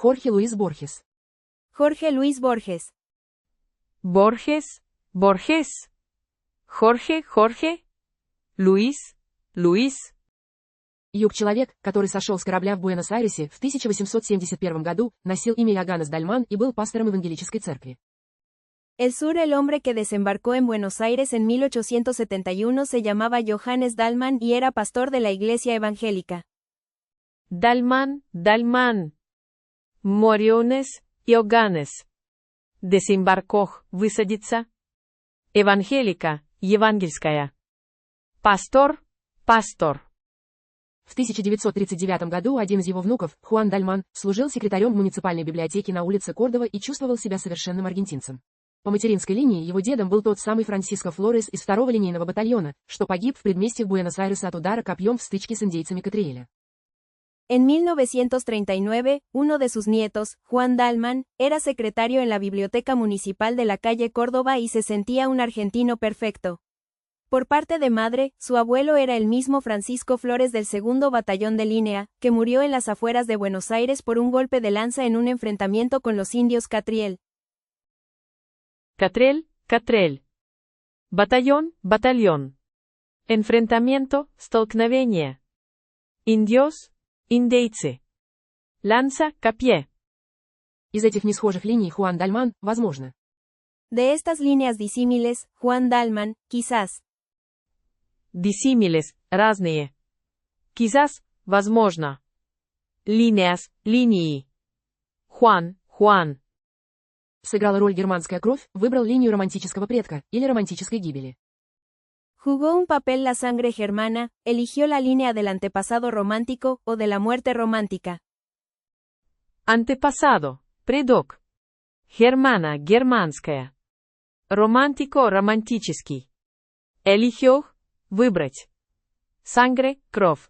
Jorge Luis Borges. Jorge Luis Borges. Borges, Borges. Jorge, Jorge. Luis, Luis. Юг человек, который сошел с корабля в Буэнос-Айресе в 1871 году, носил имя Йоганнес Дальман и был пастором евангелической церкви. El sur, el hombre que desembarcó en Buenos Aires en 1871 se llamaba Johannes Dallmann y era pastor de la iglesia evangélica. Дальман, Дальман. Морионес, Йоганнес. Desembarcó, высадиться. Евангелика, евангельская. Пастор, пастор. В 1939 году один из его внуков, Хуан Дальман, служил секретарем муниципальной библиотеки на улице Кордова и чувствовал себя совершенным аргентинцем. По материнской линии его дедом был тот самый Франсиско Флорес из 2-го линейного батальона, что погиб в предместьях Буэнос-Айреса от удара копьем в стычке с индейцами Катриэля. En 1939, uno de sus nietos, Juan Dallmann, era secretario en la biblioteca municipal de la calle Córdoba y se sentía un argentino perfecto. Por parte de madre, su abuelo era el mismo Francisco Flores del 2º Batallón de Línea, que murió en las afueras de Buenos Aires por un golpe de lanza en un enfrentamiento con los indios Catriel. Catrel, Catrel. Батальон, батальон. Enfrentamiento, столкновение. Indios, индейцы. Lanza, копье. Из этих несхожих линий Хуан Дальман, возможно. De estas líneas disímiles, Juan Dallmann, quizás. Disímiles, разные. Quizás, возможно. Líneas, линии. Juan, Juan. Сыграла роль германская кровь, выбрал линию романтического предка, или романтической гибели. Jugó un papel la sangre germana, eligió la línea del antepasado romántico, o de la muerte romántica. Антепасадо, предок. Германа, германская. Романтико, романтический. Eligió, выбрать. Sangre, кровь.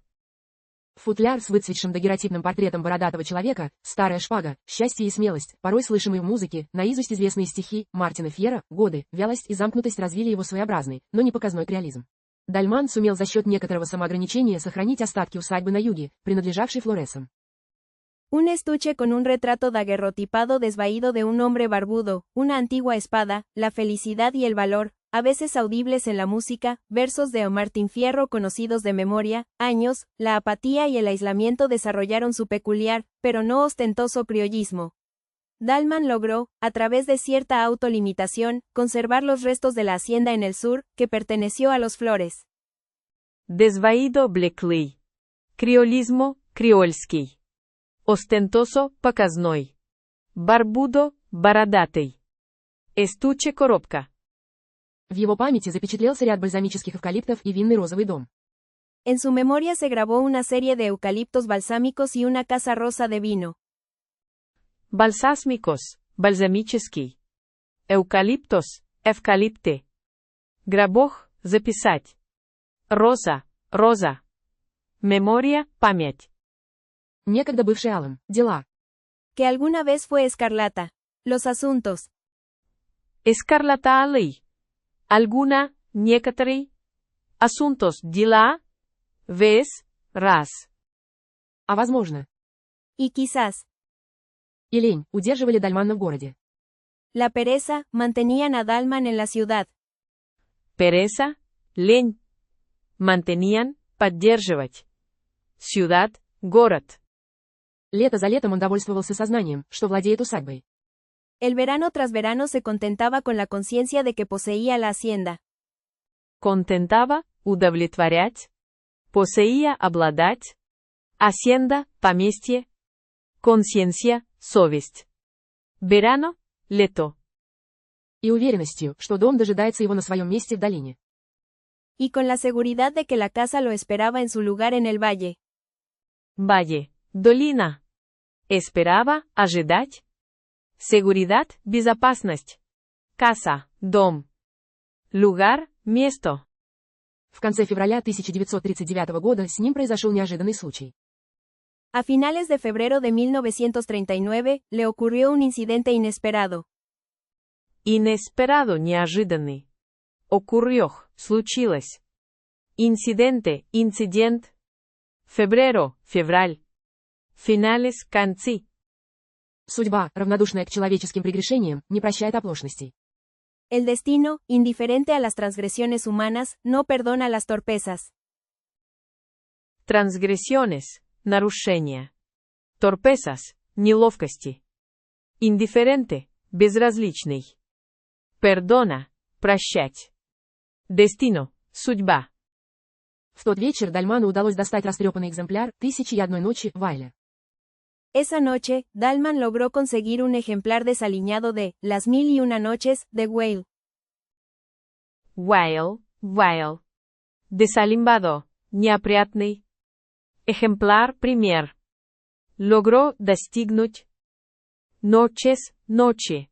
Футляр с выцветшим дагерротипным портретом бородатого человека, старая шпага, счастье и смелость, порой слышимые в музыке, наизусть известные стихи, Мартина Фьера, годы, вялость и замкнутость развили его своеобразный, но не показной реализм. Дальман сумел за счет некоторого самоограничения сохранить остатки усадьбы на юге, принадлежавшей Флоресам. Un estuche con un retrato daguerrotipado desvaído de un hombre barbudo, una antigua espada, la felicidad y el valor, a veces audibles en la música, versos de Martín Fierro conocidos de memoria, años, la apatía y el aislamiento desarrollaron su peculiar, pero no ostentoso criollismo. Dallmann logró, a través de cierta autolimitación, conservar los restos de la hacienda en el sur, que perteneció a los Flores. Desvaído, блеклый. Криолизмо, креольский. Ostentoso, показной. Барбудо, бородатый. Estuche, коробка. В его памяти запечатлелся ряд бальзамических эвкалиптов и винный розовый дом. En su memoria se grabó una serie de eucaliptos balsámicos y una casa rosa de vino. Balsásmicos, бальзамический. Эвкалиптос, эвкалипты. Грабох, записать. Роза, роза. Мемория, память. Некогда бывший алым, дела. Que alguna vez fue escarlata. Los asuntos. Escarlata алый. Alguna, некоторый. Asuntos, дела. Vez, раз. А возможно. Y quizás. И лень удерживали Дальмана в городе. La pereza, mantenían a Dallmann en la ciudad. Pereza, лень. Mantenían, поддерживать. Ciudad, город. Лето за летом он довольствовался сознанием, что владеет усадьбой. El verano tras verano se contentaba con la conciencia de que poseía la hacienda. Contentaba, удовлетворять. Poseía, обладать. Hacienda, поместье. Conciencia, совесть. Verano, лето. И уверенностью, что дом дожидается его на своем месте в долине. Y con la seguridad de que la casa lo esperaba en su lugar en el valle. Valle, долина. Esperaba, ожидать. Seguridad, безопасность. Casa, дом. Lugar, место. В конце февраля 1939 года с ним произошел неожиданный случай. A finales de febrero de 1939, le ocurrió un incidente inesperado. Inesperado, неожиданный. Ocurrió, случилось. Incidente, incident. Febrero, февраль. Finales, концы. Судьба, равнодушная к человеческим прегрешениям, не прощает оплошностей. El destino, indiferente a las transgresiones humanas, no perdona las torpezas. Трансгрессионes, нарушения. Торпесas, неловкости. Индифференте, безразличный. Пердона, прощать. Destino, судьба. В тот вечер Дальману удалось достать растрепанный экземпляр «Тысячи и одной ночи» Вайля. Esa noche, Dalman logró conseguir un ejemplar desaliñado de Las Mil y Una Noches, de Whale. Whale. Desalimbado, неопрятный. Ejemplar premier. Logró достигнуть. Noches, ночи.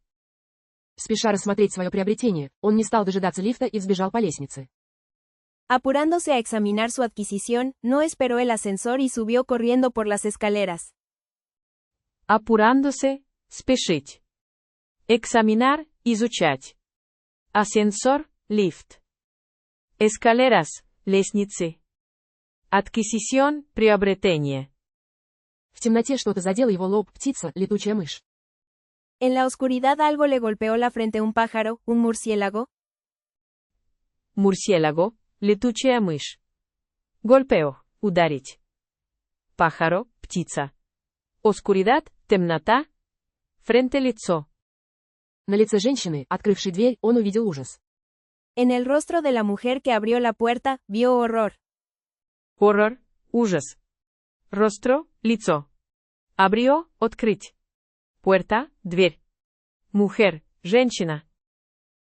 Спеша рассмотреть свое приобретение, он не стал дожидаться лифта и взбежал по лестнице. Apurándose a examinar su adquisición, no esperó el ascensor y subió corriendo por las escaleras. Apurándose, спешить. Examinar, изучать. Ascensor, lift. Escaleras, лестницы. Adquisición, приобретение. В темноте что-то задело его лоб, птица, летучая мышь. En la oscuridad algo le golpeó la frente un pájaro, un murciélago. Murciélago, летучая мышь. Golpeo, ударить. Pájaro, птица. Oscuridad, темнота. Frente, лицо. На лице женщины, открывшей дверь, он увидел ужас. En el rostro de la mujer que abrió la puerta, vio horror. Horror, ужас. Rostro, лицо. Abrió, открыть. Puerta, дверь. Mujer, женщина.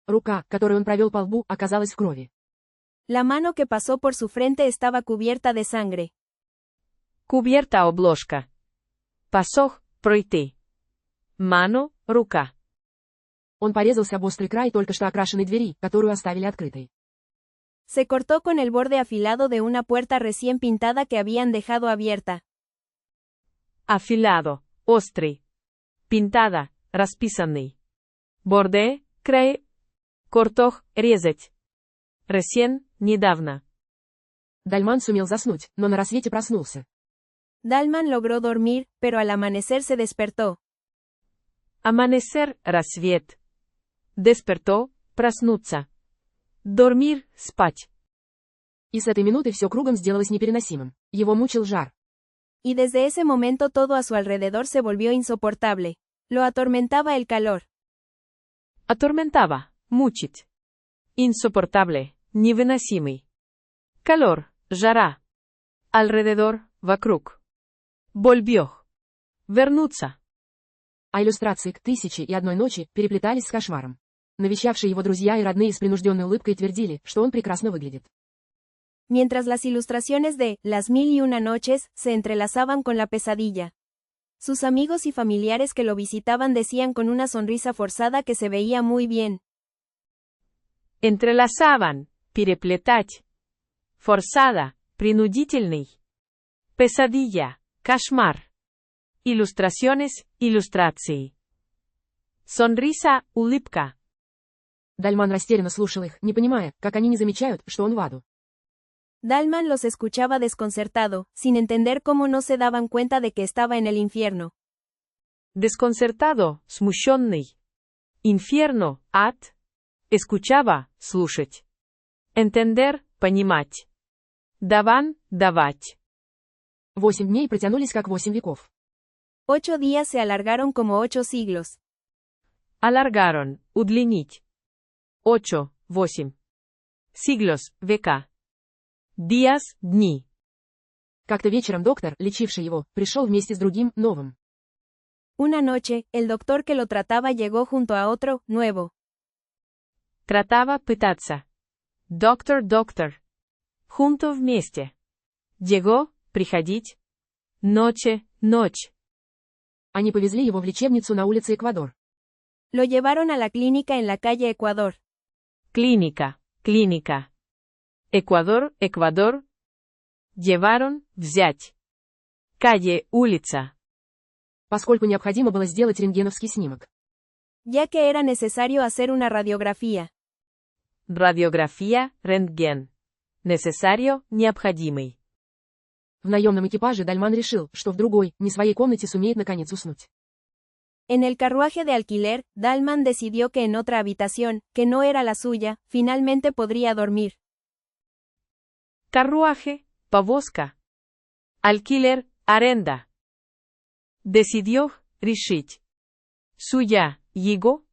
Рука, которой он провел по лбу, оказалась в крови. La mano que pasó por su frente estaba cubierta de sangre. Cubierta обложка. Пасох, пройти. Mano, рука. Он порезался об острый край только что окрашенной двери, которую оставили открытой. Se cortó con el borde afilado de una puerta recién pintada que habían dejado abierta. Afilado, острый. Pintada, расписанный. Borde, край. Кортох, резать. Recién, недавно. Дальман сумел заснуть, но на рассвете проснулся. Dalman logró dormir, pero al amanecer se despertó. Amanecer, рассвет. Despertó, проснуться. Dormir, спать. И с этой минуты все кругом сделалось непереносимым. Его мучил жар. Y desde ese momento todo a su alrededor se volvió insoportable. Lo atormentaba el calor. Atormentaba, мучить. Insoportable, невыносимый. Calor, жара. Alrededor, вокруг. Volvió. Вернуться. А иллюстрации к «Тысяче и одной ночи» переплетались с кошмаром. Навещавшие его друзья и родные с принужденной улыбкой твердили, что он прекрасно выглядит. Mientras las ilustraciones de Las Mil y Una Noches se entrelazaban con la pesadilla. Sus amigos y familiares que lo visitaban decían con una sonrisa forzada que se veía muy bien. Entrelazaban, переплетать. Forzada, принудительный. Pesadilla, кошмар. Ilustraciones, иллюстрации. Sonrisa, улыбка. Дальман растерянно слушал их, не понимая, как они не замечают, что он в аду. Dalman los escuchaba desconcertado, sin entender cómo no se daban cuenta de que estaba en el infierno. Desconcertado, смущенный. Infierno, ад. Escuchaba, слушать. Entender, понимать. Даван, давать. 8 дней протянулись как 8 веков. 8 días se alargaron como 8 siglos. Alargaron, удлинить. 8, 8. Siglos, века. Días, дни. Как-то вечером доктор, лечивший его, пришел вместе с другим, новым. Una noche, el doctor que lo trataba llegó junto a otro, nuevo. Trataba пытаться. Доктор. Junto вместе. Llegó, приходить. Noche, ночь. Они повезли его в лечебницу на улице Эквадор. Lo llevaron a la clínica en la calle Ecuador. Clínica. Ecuador. Llevaron, взять. Calle, улица. Поскольку необходимо было сделать рентгеновский снимок. Ya que era necesario hacer una radiografía. Radiografía, рентген. Necesario, необходимый. В наемном экипаже Дальман решил, что в другой, не своей комнате сумеет наконец уснуть. En el carruaje de alquiler, Dalman decidió que en otra habitación, que no era la suya, finalmente podría dormir. Carruaje, повозка. Alquiler, аренда. Decidió, решить. Суя, его.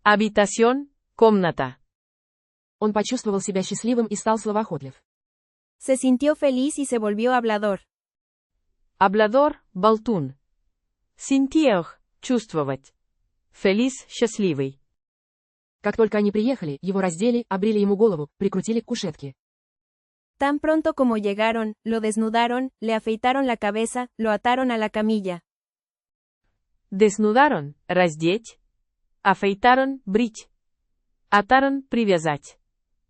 Habitación, комната. Он почувствовал себя счастливым и стал словоохотлив. Se sintió feliz y se volvió hablador. Hablador, болтун. Sintió, чувствовать. Feliz, счастливый. Как только они приехали, его раздели, обрили ему голову, прикрутили к кушетке. Tan pronto como llegaron, lo desnudaron, le afeitaron la cabeza, lo ataron a la camilla. Desnudaron, раздеть. Afeitaron, брить. Ataron, привязать.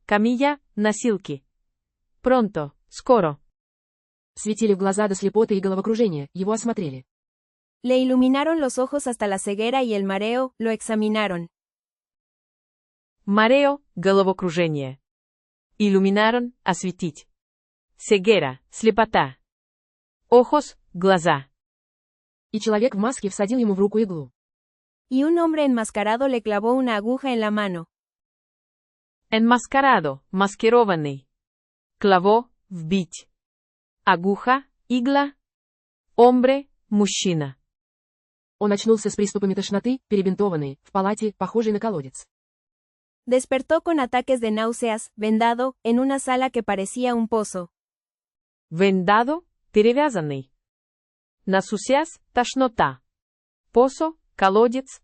Camilla, носилки. Pronto, скоро. Светили в глаза до слепоты и головокружения, его осмотрели. Le iluminaron los ojos hasta la ceguera y el mareo, lo examinaron. Mareo, головокружение. Иллюминаron, осветить. Ceguera, слепота. Ojos, глаза. И человек в маске всадил ему в руку иглу. Y un hombre enmascarado le clavó una aguja en la mano. Enmascarado, маскированный. Клаво, вбить. Aguja, игла. Hombre, мужчина. Он очнулся с приступами тошноты, перебинтованный, в палате, похожей на колодец. Despertó con ataques de náuseas, vendado, en una sala que parecía un pozo. Vendado, перевязанный. Насусясь, тошнота. Pozo, колодец.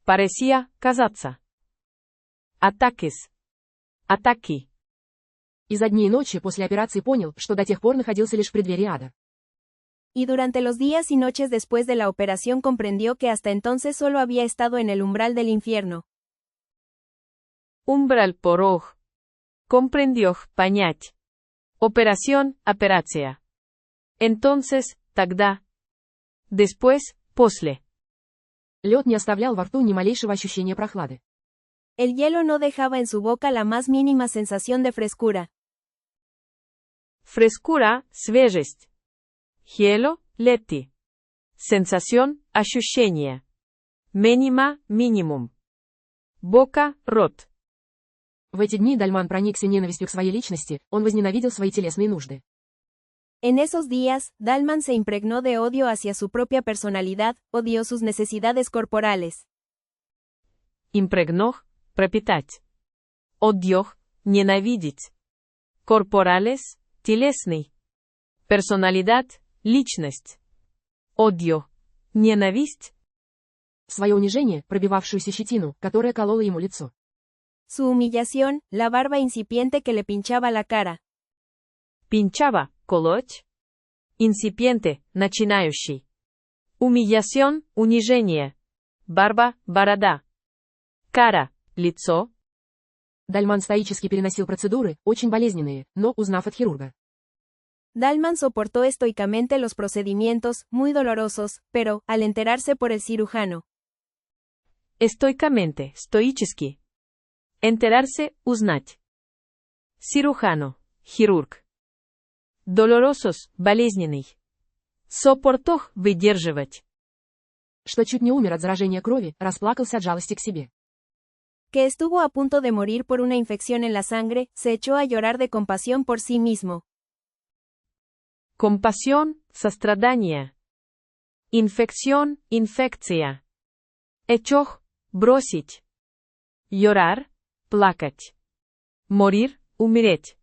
Parecía, казаться. Ataques. Атаки. Изо дней и ночи после операции понял, что до тех пор находился лишь в преддверии ада. Y durante los días y noches después de la operación comprendió que hasta entonces solo había estado en el umbral del infierno. Umbral, порог. Comprendió, понять. Operación, операция. Entonces, тогда. Después, после. Лед не оставлял во рту ни малейшего ощущения прохлады. El hielo no dejaba en su boca la más mínima sensación de frescura. Frescura, свежесть. Hielo, лети. Sensación, ощущение. Минима, минимум. Бока, рот. В эти дни Дальман проникся ненавистью к своей личности, он возненавидел свои телесные нужды. En esos días, Dalman se impregnó de odio hacia su propia personalidad, odió sus necesidades corporales. Импрегнох, пропитать. Одьох, ненавидеть. Corporales, телесный. Personalidad, личность. Одьо, ненависть. Свое унижение, пробивавшуюся щетину, которая колола ему лицо. Su humillación, la barba incipiente que le pinchaba la cara. Pinchaba, колоть. Incipiente, начинающий. Humillación, унижение. Барба, борода. Cara, лицо. Дальман стоически переносил процедуры, очень болезненные, но, узнав от хирурга. Dalman soportó estoicamente los procedimientos, muy dolorosos, pero, al enterarse por el cirujano. Estoicamente, стоически. Enterarse, узнать. Cirujano, хирург. Dolorosos, болезненный. Soportó, выдерживать. Что чуть не умер от заражения крови, расплакался от жалости к себе. Que estuvo a punto de morir por una infección en la sangre, se echó a llorar de compasión por sí mismo. Compasión, сострадание. Infección, инфекция. Echó, бросить. Llorar, плакать. Morir, умереть.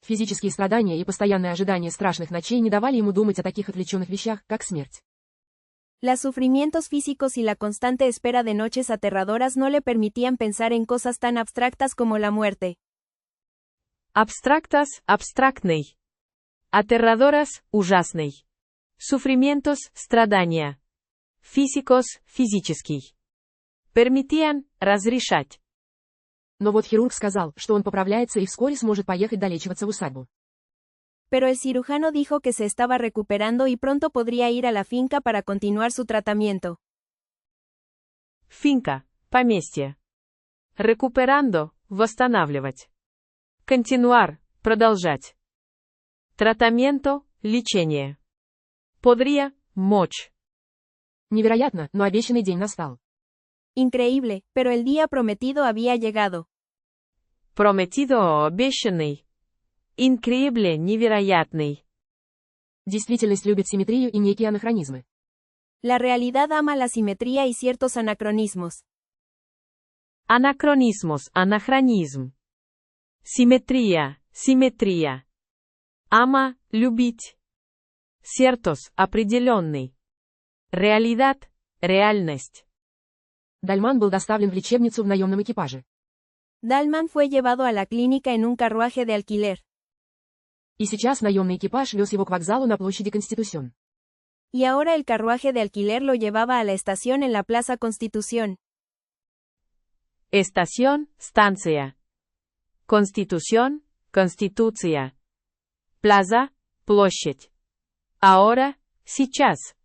Физические страдания и постоянное ожидание страшных ночей не давали ему думать о таких отвлеченных вещах, как смерть. Los sufrimientos físicos y la constante espera de noches aterradoras no le permitían pensar en cosas tan abstractas como la muerte. Abstractas, абстрактный. Aterradoras, ужасный. Sufrimientos, страдания. Físicos, физический. Permitían, разрешать. Но вот хирург сказал, что он поправляется и вскоре сможет поехать долечиваться в усадьбу. Pero el cirujano dijo que se estaba recuperando y pronto podría ir a la finca para continuar su tratamiento. Finca, поместье. Recuperando, восстанавливать. Continuar, продолжать. Tratamiento, лечение. Podría, мочь. Невероятно, но обещанный день настал. Increíble, pero el día prometido había llegado. Prometido обещанный. Increíble, невероятный. Действительность любит симметрию и некие анахронизмы. La realidad ama la simetría y ciertos anacronismos. Анахронизмos, анахронизм. Симметрия, симметрия. Ama, любить. Ciertos, определенный. Realidad, реальность. Дальман был доставлен в лечебницу в наемном экипаже. Dalman fue llevado a la clínica en un carruaje de alquiler. И сейчас наемный экипаж вез его к вокзалу на площади Конституción. Y ahora el carruaje de alquiler lo llevaba a la estación en la Plaza Constitución. Estación, станция. Constitución, конституция. Plaza, площадь. Ahora, сейчас.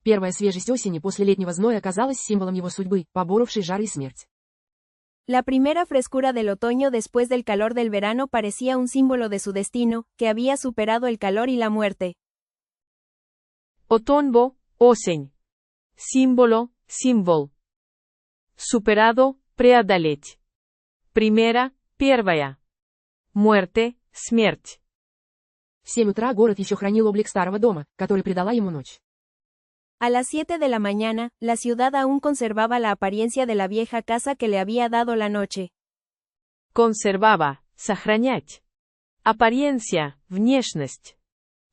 Первая свежесть осени после летнего зноя оказалась символом его судьбы, поборовшей жар и смерть. La primera frescura del otoño después del calor del verano parecía un símbolo de su destino, que había superado el calor y la muerte. Otoño, осень. Símbolo, символ. Superado, преодолеть. Primera, первая. Muerte, смерть. В 7 утра город еще хранил облик старого дома, который придала ему ночь. A las 7 de la mañana, la ciudad aún conservaba la apariencia de la vieja casa que le había dado la noche. Conservaba, сохранять. Apariencia, внешность.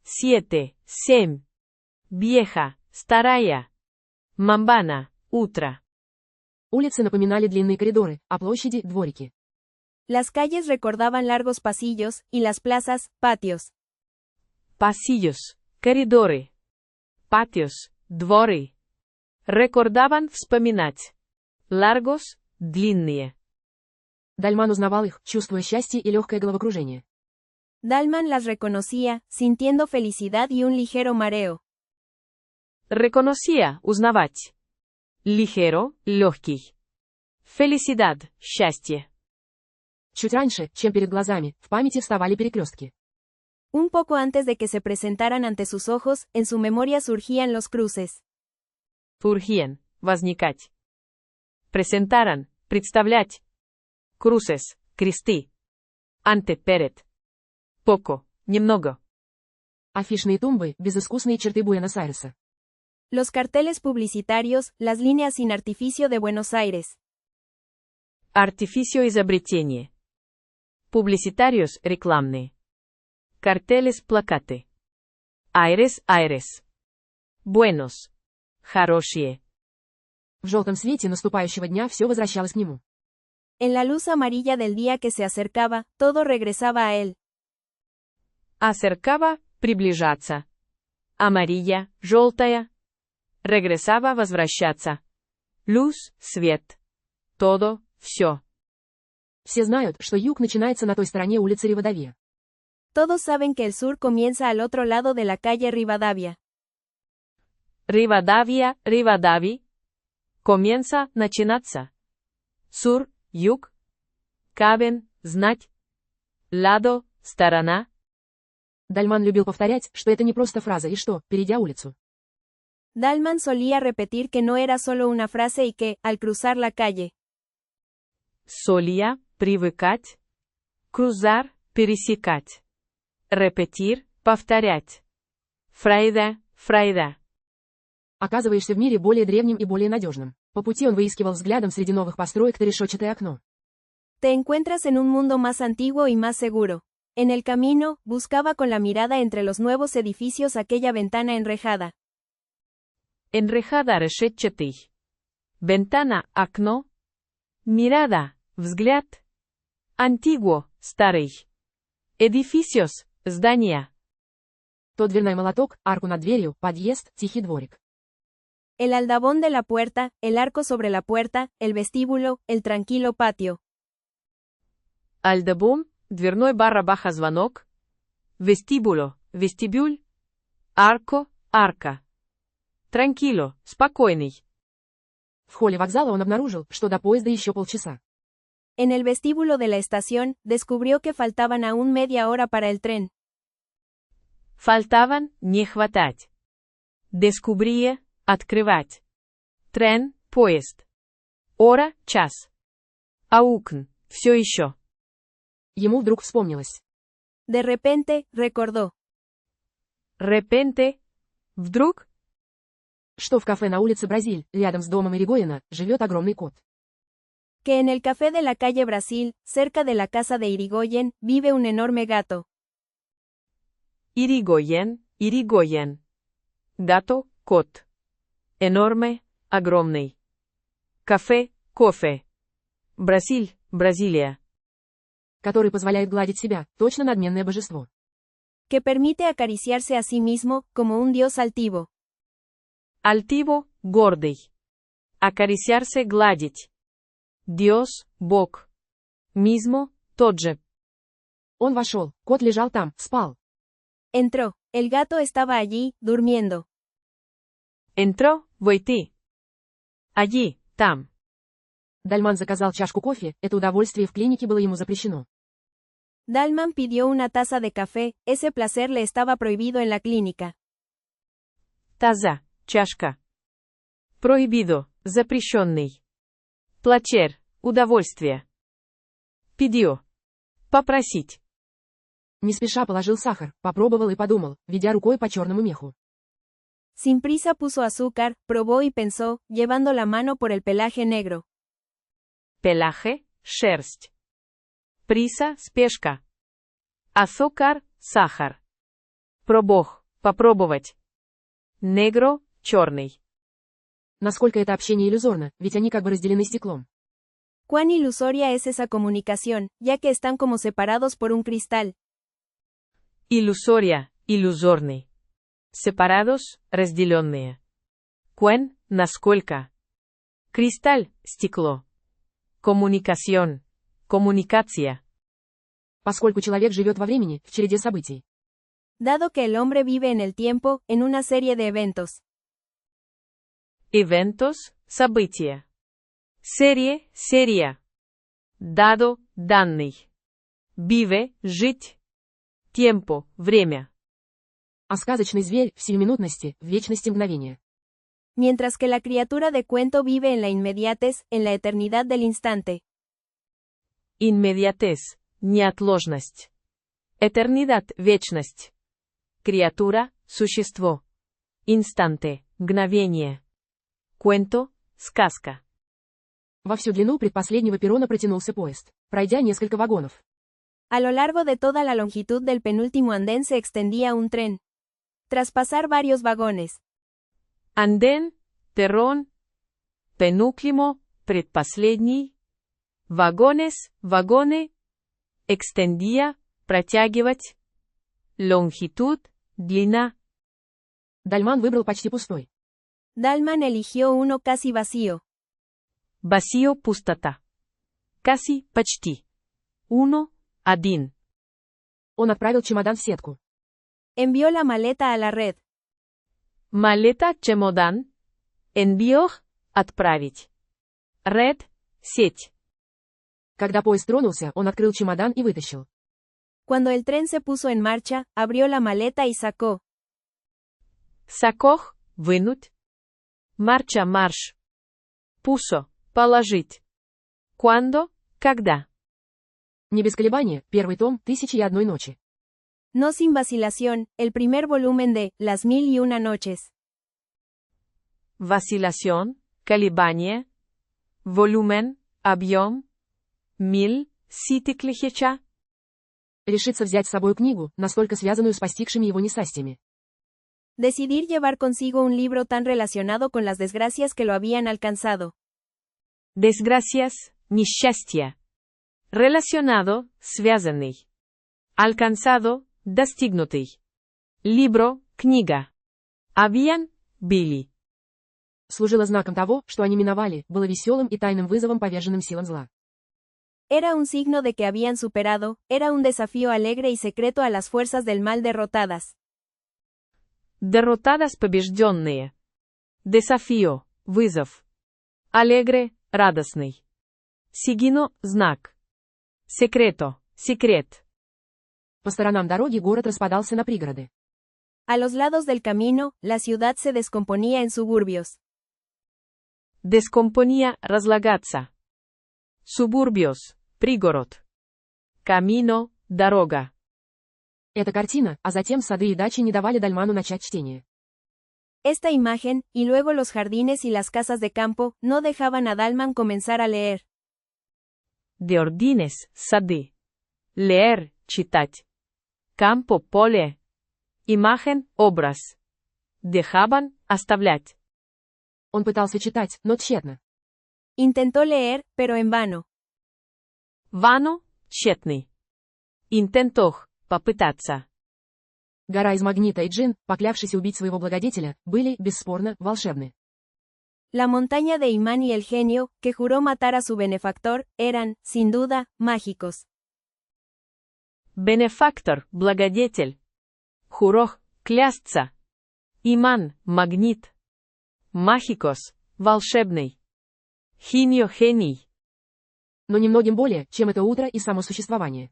7, 7. Vieja, старая. Мамбана, утро. Улицы напоминали длинные коридоры, а площади – дворики. Las calles recordaban largos pasillos, y las plazas, patios. Pasillos, коридоры. Patios, дворы. Recordaban, вспоминать. Largos, длинные. Дальман узнавал их, чувствуя счастье и легкое головокружение. Dalman las reconocía, sintiendo felicidad y un ligero mareo. Reconocía, узнавать. Ligero, легкий. Felicidad, счастье. Чуть раньше, чем перед глазами, в памяти вставали перекрестки. Un poco antes de que se presentaran ante sus ojos, en su memoria surgían los cruces. Surgían, возникать. Presentaran, представлять. Cruces, кресты. Ante, перед. Poco, немного. Афишные тумбы, безыскусные черты Буэнос-Айреса. Los carteles publicitarios, las líneas sin artificio de Buenos Aires. Artificio изобретение. Publicitarios, рекламные. Carteles, плакаты. Aires, aires. Buenos. Хорошие. В желтом свете наступающего дня все возвращалось к нему. En la luz amarilla del día que se acercaba, todo regresaba a él. Acercaba, приближаться. Amarilla, желтая. Regresaba, возвращаться. Luz, свет. Todo, все. Все знают, что юг начинается на той стороне улицы Ривадавия. Todos saben que el sur comienza al otro lado de la calle Rivadavia. Rivadavia, Rivadavi. Comienza, начинаться. Sur, юг. Caben, знать. Lado, сторона. Дальман любил повторять, что это не просто фраза и что, перейдя улицу. Dalman solía repetir que no era solo una frase y que, al cruzar la calle. Solía, привыкать. Cruzar, пересекать. Repetir, повторять. Фрайда, фрайда. Оказываешься в мире более древним и более надежным. По пути он выискивал взглядом среди новых построек решетчатое окно. Te encuentras en un mundo más antiguo y más seguro. En el camino, buscaba con la mirada entre los nuevos edificios aquella ventana enrejada. Enrejada, решетчатый. Ventana, окно. Mirada, взгляд. Antiguo, старый. Edificios, здания. Тот дверной молоток, арку над дверью, подъезд, тихий дворик. El aldabón de la puerta, el arco sobre la puerta, el vestíbulo, el tranquilo patio. Альдебум, дверной барабаха звонок. Вестибуло, вестибюль. Арко, арка. Tranquilo, спокойный. В холле вокзала он обнаружил, что до поезда еще полчаса. En el vestíbulo de la estación, descubrió que faltaban aún media hora para el tren. Faltaban, не хватать. Descubría, Открывать. Tren, поезд. Hora, час. Aukn, все еще. Ему вдруг вспомнилось. De repente, recordó. Repente. Вдруг? Что в кафе на улице Бразиль, рядом с домом Иригоена, живет огромный кот. Que en el café de la calle Brasil, cerca de la casa de Irigoyen, vive un enorme gato. Irigoyen, Irigoyen. Gato, кот. Enorme, огромный. Кафе, кофе. Бразиль, Бразилия. Который позволяет гладить себя, точно надменное божество. Que permite acariciarse a sí mismo, como un dios altivo. Altivo, гордый. Acariciarse, гладить. Dios, Бог. Mismo, тот же. Он вошел, кот лежал там, спал. Entró. El gato estaba allí, durmiendo. Entró, войти. Allí, там. Дальман заказал чашку кофе, это удовольствие в клинике было ему запрещено. Dalman pidió una taza de café, ese placer le estaba prohibido en la clínica. Таза, чашка. Prohibido, запрещенный. Placer, удовольствие. Pidió. Попросить. Не спеша положил сахар, попробовал и подумал, ведя рукой по черному меху. Sin prisa puso azúcar, probó y pensó, llevando la mano por el pelaje negro. Пелаже, шерсть. Приса, спешка. Азúcar, сахар. Пробог, попробовать. Негро, черный. Насколько это общение иллюзорно, ведь они как бы разделены стеклом. Cuán ilusoria es esa comunicación, ya que están como separados por un cristal. Иллюзория, иллюзорный. Separados, разделенные. Cuán, насколько. Кристаль, стекло. Коммуникаción, коммуникация. Поскольку человек живет во времени, в череде событий. Dado que el hombre vive en el tiempo, en una serie de eventos. Eventos, события. Serie, серия. Dado, данный. Vive, жить. Tiempo, время. А сказочный зверь, в сиюминутности, в вечности мгновения. Mientras que la criatura de cuento vive en la inmediatez, en la eternidad del instante. Inmediatez, неотложность. Eternidad, вечность. Criatura, существо. Instante, мгновение. Cuento, сказка. Во всю длину предпоследнего перрона протянулся поезд, пройдя несколько вагонов. A lo largo de toda la longitud del penúltimo andén se extendía un tren. Tras pasar varios vagones. Andén, перрон. Penúltimo, предпоследний. Vagones, вагоны. Extendía, протягивать. Longitud, длина. Дальман выбрал почти пустой. Dalman eligió uno casi vacío. Vacío, пустота. Casi, почти. Uno, один. Он отправил чемодан в сетку. Envió la maleta a la red. Малета, чемодан. Envío, отправить. Red, сеть. Когда поезд тронулся, он открыл чемодан и вытащил. Cuando el tren se puso en marcha, abrió la maleta y sacó. Sacó, вынуть. Марча, марш. Puso, положить. Cuando, когда. Не без колебания, первый том «Тысячи и одной ночи». No sin vacilación, el primer volumen de Las Mil y Una Noches. Vacilación, колебание. Volumen, объем. Миль, ситиклихича. Решиться взять с собой книгу, настолько связанную с постигшими его несчастьями. Decidir llevar consigo un libro tan relacionado con las desgracias que lo habían alcanzado. Desgracias, несчастья. Relacionado, связанный. Alcanzado, достигнутый. Libro, книга. Habían, были. Служило знаком того, что они миновали, было веселым и тайным вызовом поверженным силам зла. Era un signo de que habían superado, era un desafío alegre y secreto a las fuerzas del mal derrotadas. Derrotadas, побежденные. Desafío, вызов. Alegre, радостный. Signo, знак. Secreto, секрет. По сторонам дороги город распадался на пригороды. A los lados del camino, la ciudad se descomponía en suburbios. Descomponía разлагаться. Suburbios, пригород. Camino, дорога. Эта картина, а затем сады и дачи не давали Дальману начать чтение. Esta imagen, y luego los jardines y las casas de campo, no dejaban a Dalman comenzar a leer. De ordines, сады. Leer, читать. Campo, поле. Imagen, obras. Dejaban, оставлять. Он пытался читать, но тщетно. Intentó leer, pero en vano. Vano, тщетный. Intentó, попытаться. Гора из магнита и джин, поклявшись убить своего благодетеля, были, бесспорно, волшебны. La montaña de imán y el genio, que juró matar a su benefactor, eran, sin duda, mágicos. Бенефактор, благодетель. Хурох, клясться. Иман, магнит. Mágicos, волшебный. Гиньо, гений. Но немногим более, чем это утро и само существование.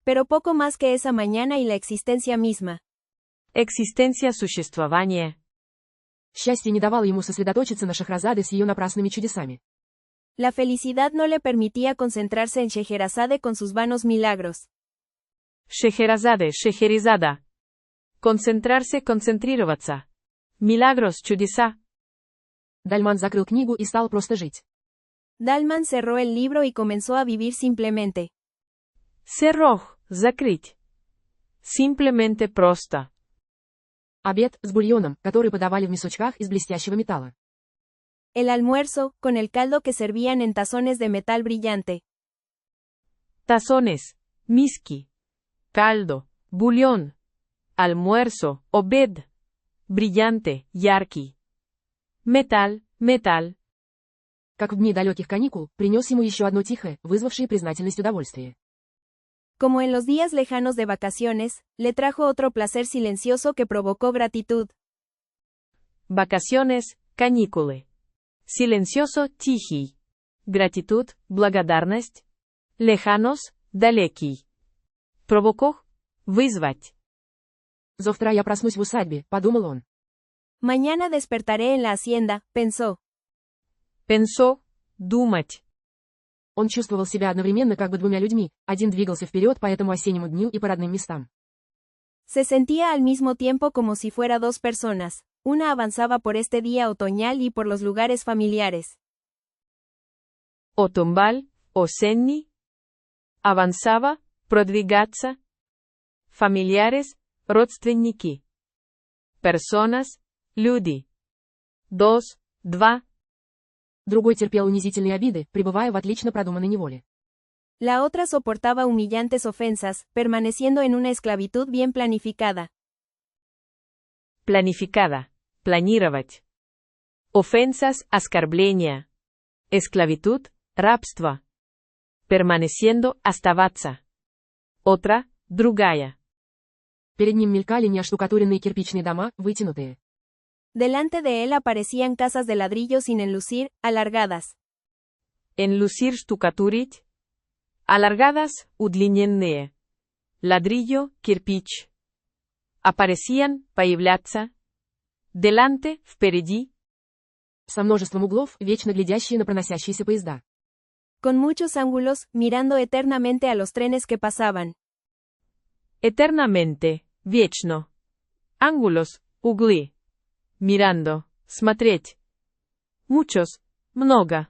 Pero poco más que esa mañana y la existencia misma. Existencia, существование. Счастье не давало ему сосредоточиться на Шахразаде с ее напрасными чудесами. La felicidad no le permitía concentrarse en Scheherazade con sus vanos milagros. Шехерезаде, Шехерезада. Концентрarse, концентрироваться. Milagros, чудеса. Дальман закрыл книгу и стал просто жить. Dalman cerró el libro y comenzó a vivir simplemente. Cerró, закрыть. Simplemente просто. Обед с бульоном, который подавали в мисочках из блестящего металла. El almuerzo, con el caldo que servían en tazones de metal brillante. Tazones, miski. Caldo, bouillon. Almuerzo, obed. Brillante, яркий. Металл, металл. Как в дни далеких каникул, принес ему еще одно тихое, вызвавшее признательность удовольствие. Como en los días lejanos de vacaciones, le trajo otro placer silencioso que provocó gratitud. Vacaciones, каникулы. Silencioso, тихий. Gratitud, благодарность. Lejanos, далекий. Provocó, вызвать. Завтра я проснусь в усадьбе, подумал он. Mañana despertaré en la hacienda, pensó. Pensó, думать. Он чувствовал себя одновременно как бы двумя людьми, один двигался вперед по этому осеннему дню и по родным местам. Se sentía al mismo tiempo como si fuera dos personas. Una avanzaba por este día otoñal y por los lugares familiares. Otombal, осенний. Avanzaba, продвигаться. Familiares, родственники. Personas, люди. Dos, два. Другой терпел унизительные обиды, пребывая в отлично продуманной неволе. La otra soportaba humillantes ofensas, permaneciendo en una esclavitud bien planificada. Planificada. Планировать. Ofensas, оскорбления. Esclavitud, рабство. Permaneciendo, оставаться. Otra, другая. Перед ним мелькали неоштукатуренные кирпичные дома, вытянутые. Delante de él aparecían casas de ladrillo sin enlucir, alargadas. Enlucir, штукатурить. Alargadas, удлиненные. Ladrillo, кирпич. Aparecían, появляться. Delante, впереди. Со множеством углов, вечно глядящие на проносящиеся поезда. Con muchos ángulos, mirando eternamente a los trenes que pasaban. Eternamente, вечно. Ángulos, углы. Mirando, смотреть. Muchos, много.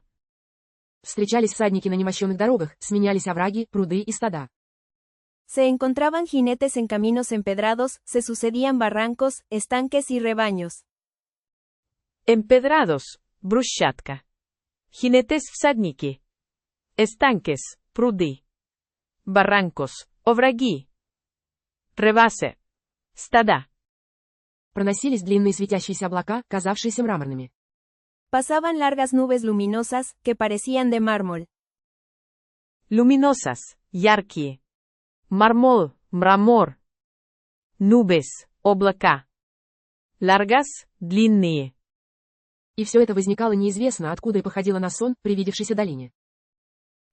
Встречались всадники на немощенных дорогах, сменялись овраги, пруды и стада. Se encontraban jinetes en caminos empedrados, se sucedían barrancos, estanques y rebaños. Empedrados, брусчатка. Jinetes, всадники. Estanques, пруды. Barrancos, овраги. Ревасе, стада. Проносились длинные светящиеся облака, казавшиеся мраморными. Pasaban largas nubes luminosas, que parecían de mármol. Luminosas, яркие. Mármol, мрамор. Nubes, облака. Largas, длинные. И все это возникало неизвестно, откуда и походило на сон, привидевшийся долине.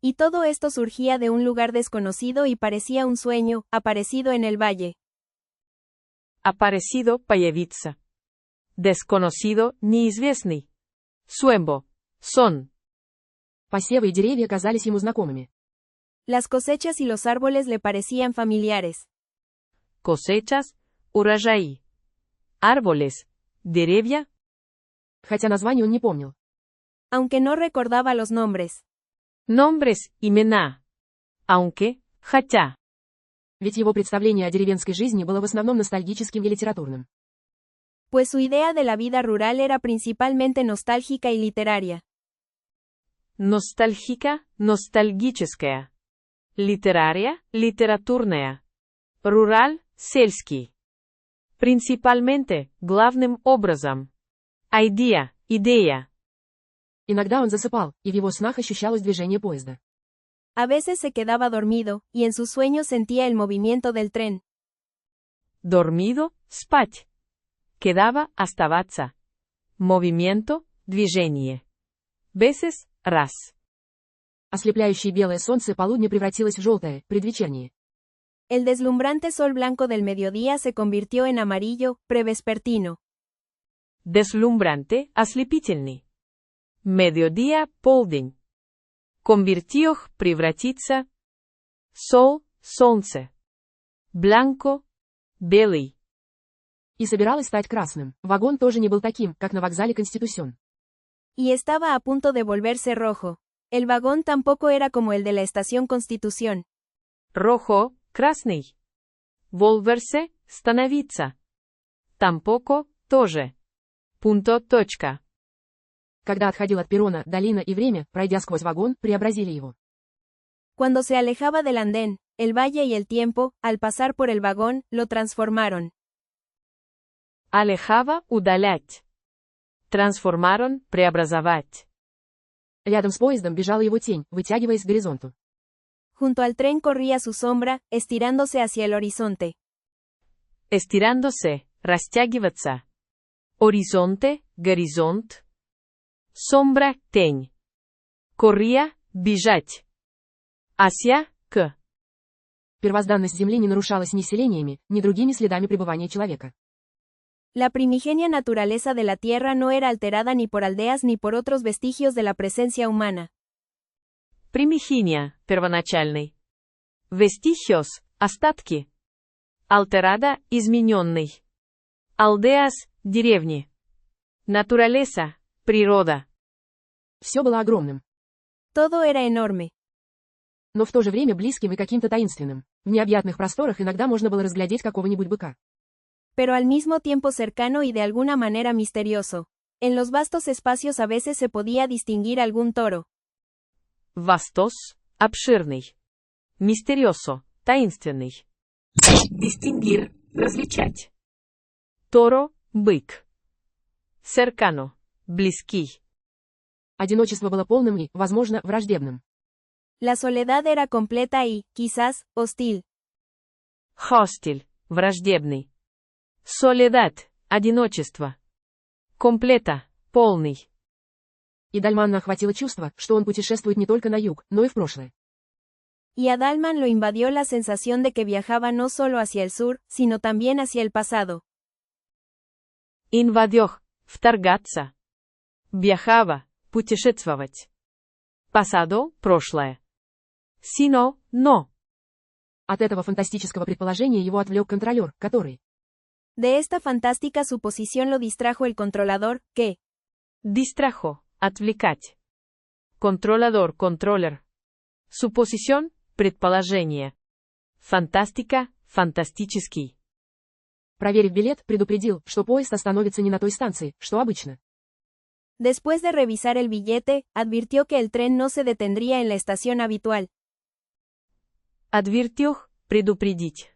Y todo esto surgía de un lugar desconocido y parecía un sueño, aparecido en el valle. Aparecido, появиться. Desconocido, неизвестный. Suembo. Son. Посевы и деревья казались ему знакомыми. Las cosechas y los árboles le parecían familiares. Cosechas, урожаи. Árboles, деревья. Хотя название он не помнил. Aunque no recordaba los nombres. Nombres, имена. Aunque, хотя. Ведь его представление о деревенской жизни было в основном ностальгическим и литературным. Pues su idea de la vida rural era principalmente nostálgica y literaria. Ностальгика, ностальгическая. Литерария, литературная. Рураль, сельский. Принципальmente, главным образом. Idea, идея. Иногда он засыпал, и в его снах ощущалось движение поезда. A veces se quedaba dormido, y en sus sueños sentía el movimiento del tren. Dormido, спать. Quedaba, оставаться. Movimiento, движение. Veces, раз. Ослепляющее белое солнце полудня превратилось в желтое, предвечернее. El deslumbrante sol blanco del mediodía se convirtió en amarillo, prevespertino. Deslumbrante, ослепительный. Mediodía, полдень. Convirtió, превратиться. Sol, солнце. Blanco, белый. И собиралось стать красным. Вагон тоже не был таким, как на вокзале Конституción. Y estaba a punto de volverse rojo. El vagón tampoco era como el de la estación Constitución. Rojo, красный. Volverse, становиться. Tampoco, тоже. Punto, точка. Когда отходил от перрона, долина и время, пройдя сквозь вагон, преобразили его. Cuando se alejaba del andén, el valle y el tiempo, al pasar por el vagón, lo transformaron. Alejaba, удалять. Трансформaron, преобразовать. Рядом с поездом бежала его тень, вытягиваясь к горизонту. Junto al tren corría su sombra, estirándose hacia el horizonte. Estirándose, растягиваться. Horizonte, горизонт. Sombra, тень. Corría, бежать. Hacia, к. Первозданность Земли не нарушалась ни селениями, ни другими следами пребывания человека. La primigenia naturaleza de la Tierra no era alterada ni por aldeas ni por otros vestigios de la presencia humana. Примихиния, первоначальный. Vestigios, остатки. Alterada, измененный. Aldeas, деревни. Naturaleza, природа. Все было огромным. Todo era enorme. Но в то же время близким и каким-то таинственным. В необъятных просторах иногда можно было разглядеть какого-нибудь быка. Pero al mismo tiempo cercano y de alguna manera misterioso. En los vastos espacios a veces se podía distinguir algún toro. Vastos, обширный. Мистериосо, таинственный. Distinguir, различать. Торо, бык. Cercano, близкий. Одиночество было полным и, возможно, враждебным. La soledad era completa y, quizás, hostil. Hostil, враждебный. Soledad, одиночество. Completa, полный. И Дальмана охватило чувство, что он путешествует не только на юг, но и в прошлое. Y a Dalman lo invadió la sensación de que viajaba no solo hacia el sur, sino también hacia el pasado. Invadió, вторгаться. Viajaba, путешествовать. Pasado, прошлое. Sino, no. От этого фантастического предположения его отвлек контролер, который... De esta fantástica suposición lo distrajo el controlador, que... Distrajo, отвлекать. Controlador, controller. Suposición, предположение. Фантастика, фантастический. Проверив билет, предупредил, что поезд остановится не на той станции, что обычно. Después de revisar el billete, advirtió que el tren no se detendría en la estación habitual. Advirtió, предупредить.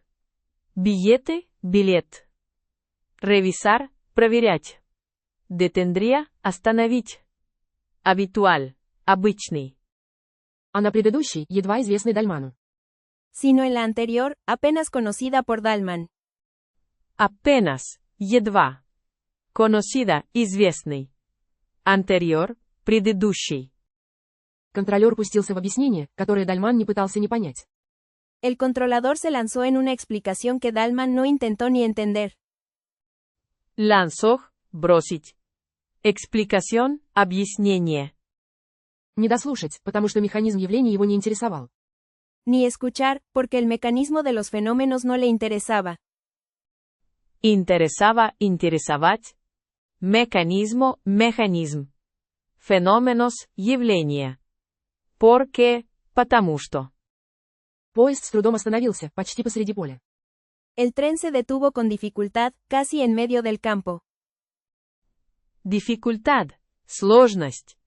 Billete, билет. Revisar, проверять. Detendría, остановить. Habitual, обычный. А на предыдущей, едва известный Дальману. Sino en la anterior, apenas conocida por Dalman. Apenas, едва. Conocida, известный. Anterior, предыдущий. Контролер пустился в объяснение, которое Дальман не пытался не понять. El controlador se lanzó en una explicación que Dalman no intentó ni entender. Лансох, бросить. Explicación, объяснение. Не дослушать, потому что механизм явления его не интересовал. Ni escuchar, porque el mecanismo de los fenómenos no le interesaba. Интересова, интересовать. Механизмо, механизм. Феноменос, явление. Porque, потому что. Поезд с трудом остановился, почти посреди поля. El tren se detuvo con dificultad, casi en medio del campo. Dificultad, сложность.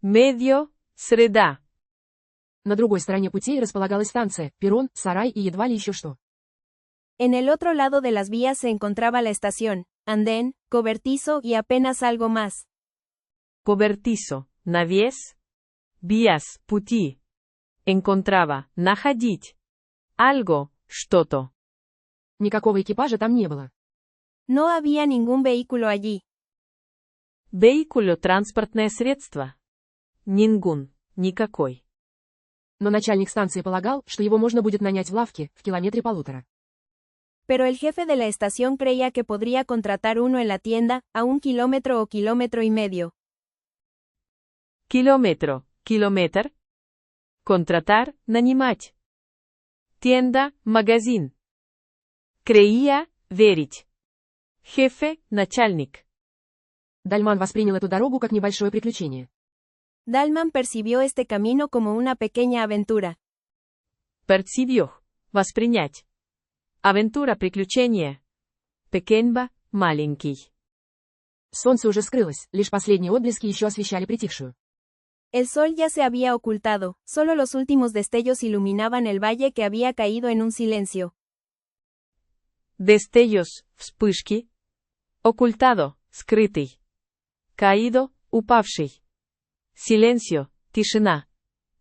Medio, среда. На другой стороне путей располагалась станция, перрон, сарай и едва ли еще что. En el otro lado de las vías se encontraba la estación, andén, cobertizo y apenas algo más. Cobertizo, навес. Vías, пути. Encontraba, находить. Algo, что-то. Никакого экипажа там не было. No había ningún vehículo allí. Vehículo, транспортное средство. Нингун, никакой. Но начальник станции полагал, что его можно будет нанять в лавке, в километре полутора. Pero el jefe de la estación creía que podría contratar uno en la tienda, a 1 kilómetro o kilómetro y medio. Километро, километр. Contratar, нанимать. Tienda, магазин. Creía, верить. Jefe, начальник. Дальман воспринял эту дорогу как небольшое приключение. Dalman percibió este camino como una pequeña aventura. Percibió, воспринять. Авентура, приключение. Пекенба, маленький. Солнце уже скрылось, лишь последние отблески еще освещали притихшую. El sol ya se había ocultado, solo los últimos destellos iluminaban el valle que había caído en un silencio. Destellos, вспышки. Ocultado, скрытый. Caído, упавший. Silencio, тишина.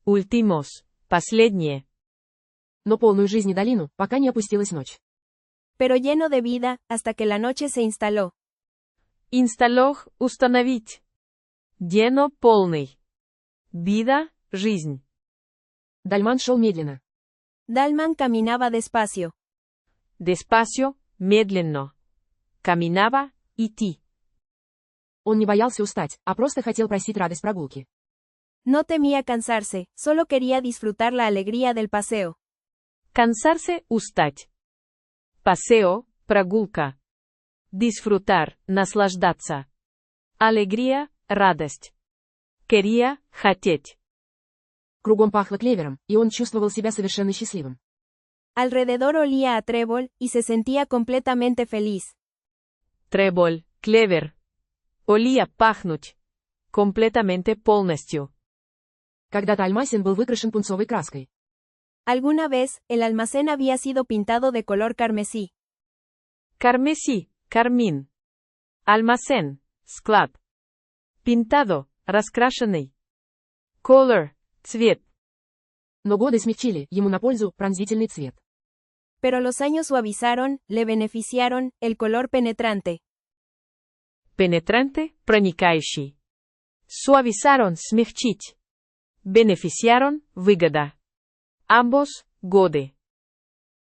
Últimos, последние. Но полную жизни долину, пока не опустилась ночь. Pero lleno de vida, hasta que la noche se instaló. Инсталлох, установить. Дено, полный. Vida, жизнь. Дальман шел медленно. Dalman caminaba despacio. Despacio, медленно. Caminaba, идти. Он не боялся устать, а просто хотел просить радость прогулки. No temía cansarse, solo quería disfrutar la alegría del paseo. Cansarse, устать. Paseo, прогулка. Disfrutar, наслаждаться. Alegría, радость. Quería, хотеть. Кругом пахло клевером, и он чувствовал себя совершенно счастливым. Alrededor olía a trébol, y se sentía completamente feliz. Треболь, клевер. Olía, пахнуть. Completamente, полностью. Когда-то Альмасин был выкрашен пунцовой краской. Alguna vez, el almacén había sido pintado de color carmesí. Carmesí, carmín. Almacén, склад. Pintado, раскрашенный. Color, цвет. Но годы смягчили ему на пользу пронзительный цвет. Pero los años suavizaron, le beneficiaron, el color penetrante. Penetrante, проникающий. Suavizaron, смягчить. Beneficiaron, выгода. Ambos, годы.